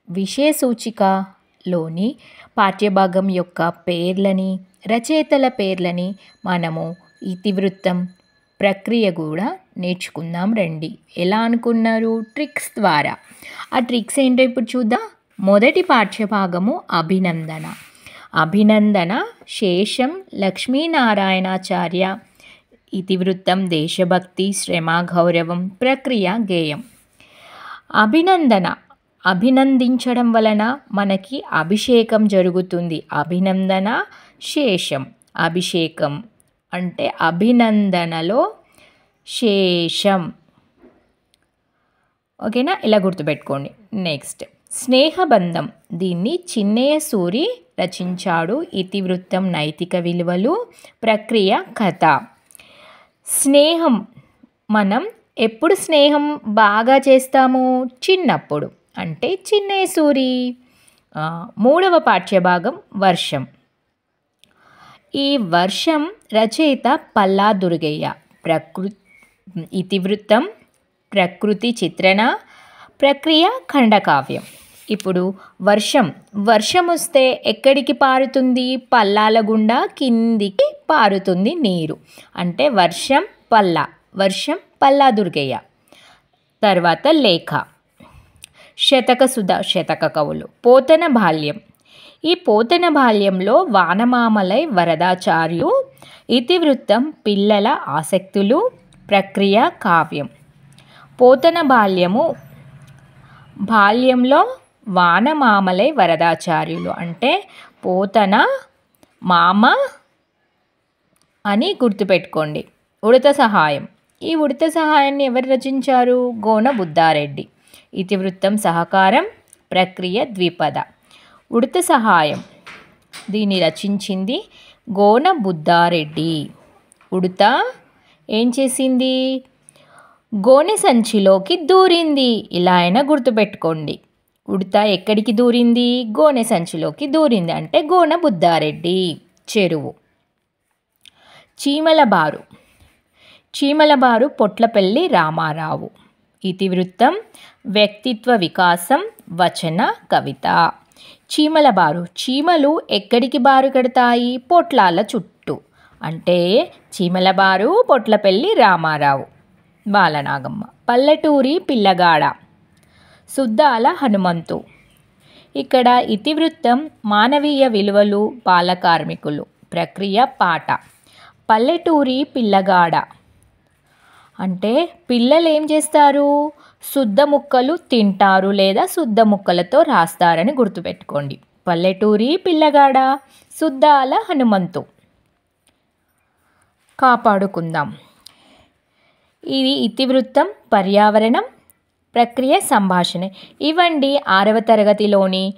విషయ సూచికలోని పాఠ్యభాగం యొక్క పేర్లని, రచయితల పేర్లని మనము ఇతివృత్తం ప్రక్రియ కూడా నేర్చుకుందాం రండి. ఎలా అనుకున్నారు? ట్రిక్స్ ద్వారా. ఆ ట్రిక్స్ ఏంటో ఇప్పుడు చూద్దాం. మొదటి పాఠ్యభాగము అభినందన. అభినందన శేషం లక్ష్మీనారాయణాచార్య. ఇతివృత్తం దేశభక్తి, శ్రమ, గౌరవం, ప్రక్రియ గేయం. అభినందన అభినందించడం వలన మనకి అభిషేకం జరుగుతుంది. అభినందన శేషం. అభిషేకం అంటే అభినందనలో శేషం. ఓకేనా? ఇలా గుర్తుపెట్టుకోండి. నెక్స్ట్ స్నేహబంధం. దీన్ని చిన్నయ్య సూరి రచించాడు. ఇతివృత్తం నైతిక విలువలు, ప్రక్రియ కథ. స్నేహం మనం ఎప్పుడు స్నేహం బాగా చేస్తాము? చిన్నప్పుడు. అంటే చిన్నయ్య సూరి. మూడవ పాఠ్యభాగం వర్షం. ఈ వర్షం రచయిత పల్లా దుర్గయ్య. ఇతివృత్తం ప్రకృతి చిత్రణ, ప్రక్రియ ఖండకావ్యం. ఇప్పుడు వర్షం. వర్షం వస్తే ఎక్కడికి పారుతుంది? పల్లాల గుండా కిందికి పారుతుంది నీరు. అంటే వర్షం పల్లా. వర్షం పల్లా దుర్గయ్య. తర్వాత లేఖ. శతక సుధ శతక కవులు. పోతన బాల్యం. ఈ పోతన బాల్యంలో వానమామలై వరదాచార్యులు. ఇతివృత్తం పిల్లల ఆసక్తులు, ప్రక్రియ కావ్యం. పోతన బాల్యంలో వానమామలై వరదాచార్యులు అంటే పోతన మామ అని గుర్తుపెట్టుకోండి. ఉడత సహాయం. ఈ ఉడత సహాయాన్ని ఎవరు రచించారు? గోన బుద్ధారెడ్డి. ఇతివృత్తం సహకారం, ప్రక్రియ ద్విపద. ఉడత సహాయం దీన్ని రచించింది గోన బుద్ధారెడ్డి. ఉడత ఏం చేసింది? గోనె సంచిలోకి దూరింది. ఇలా అయినా గుర్తుపెట్టుకోండి. ఉడత ఎక్కడికి దూరింది? గోనె సంచిలోకి దూరింది. అంటే గోన బుద్ధారెడ్డి. చెరువు. చీమలబారు. చీమలబారు పొట్లపల్లి రామారావు. ఇతివృత్తం వ్యక్తిత్వ వికాసం, వచన కవిత. చీమలబారు. చీమలు ఎక్కడికి బారు కడతాయి? పొట్లాల చుట్టూ. అంటే చీమలబారు పొట్లపల్లి రామారావు. బాలనాగమ్మ. పల్లెటూరి పిల్లగాడ. సుద్దాల హనుమంతు. ఇక్కడ ఇతివృత్తం మానవీయ విలువలు, బాలకార్మికులు, ప్రక్రియ పాట. పల్లెటూరి పిల్లగాడ అంటే పిల్లలు ఏం చేస్తారు? శుద్ధ ముక్కలు తింటారు లేదా శుద్ధ ముక్కలతో రాస్తారని గుర్తుపెట్టుకోండి. పల్లెటూరి పిల్లగాడ. సుద్దాల హనుమంతు. కాపాడుకుందాం. ఇది ఇతివృత్తం పర్యావరణం, ప్రక్రియ సంభాషణ. ఇవండి 6వ తరగతిలోని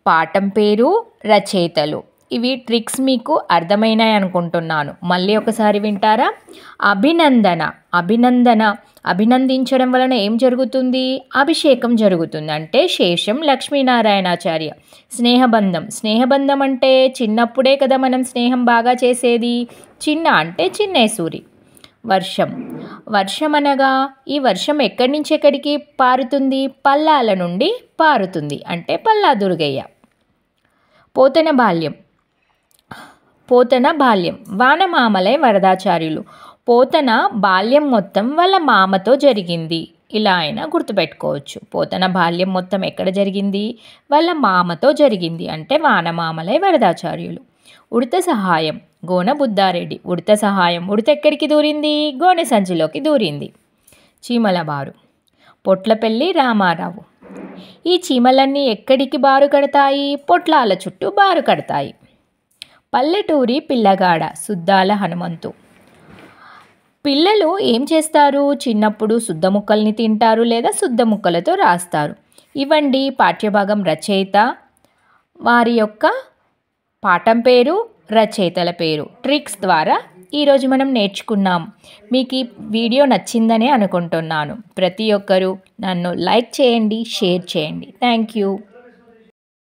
పాఠం పేరు, రచయితలు. ఇవి ట్రిక్స్ మీకు అర్థమైనాయి అనుకుంటున్నాను. మళ్ళీ ఒకసారి వింటారా? అభినందించడం వలన ఏం జరుగుతుంది? అభిషేకం జరుగుతుంది. అంటే శేషం లక్ష్మీనారాయణాచార్య. స్నేహబంధం అంటే చిన్నప్పుడే కదా మనం స్నేహం బాగా చేసేది. చిన్న అంటే చిన్నయ్య సూరి. వర్షం అనగా ఈ వర్షం ఎక్కడి నుంచి ఎక్కడికి పారుతుంది? పల్లాల నుండి పారుతుంది. అంటే పల్లా దుర్గయ్య. పోతన బాల్యం. వానమామలై వరదాచార్యులు. పోతన బాల్యం మొత్తం వాళ్ళ మామతో జరిగింది. ఇలా అయినా గుర్తుపెట్టుకోవచ్చు. పోతన బాల్యం మొత్తం ఎక్కడ జరిగింది? వాళ్ళ మామతో జరిగింది. అంటే వానమామలై వరదాచార్యులు. ఉడత సహాయం. గోన బుద్ధారెడ్డి. ఉడత సహాయం. ఉడత ఎక్కడికి దూరింది? గోనె సంచిలోకి దూరింది. చీమలబారు. పొట్లపల్లి రామారావు. ఈ చీమలన్నీ ఎక్కడికి బారు కడతాయి? పొట్లాల చుట్టూ బారు కడతాయి. పల్లెటూరి పిల్లగాడ. సుద్దాల హనుమంతు. పిల్లలు ఏం చేస్తారు? చిన్నప్పుడు శుద్ధ ముక్కల్ని తింటారు లేదా శుద్ధ ముక్కలతో రాస్తారు. ఇవండి పాఠ్యభాగం రచయిత, వారి యొక్క పాఠం పేరు, రచయితల పేరు. ట్రిక్స్ ద్వారా ఈరోజు మనం నేర్చుకున్నాం. మీకు ఈ వీడియో నచ్చిందనే అనుకుంటున్నాను. ప్రతి ఒక్కరూ నన్ను లైక్ చేయండి, షేర్ చేయండి. Thank you.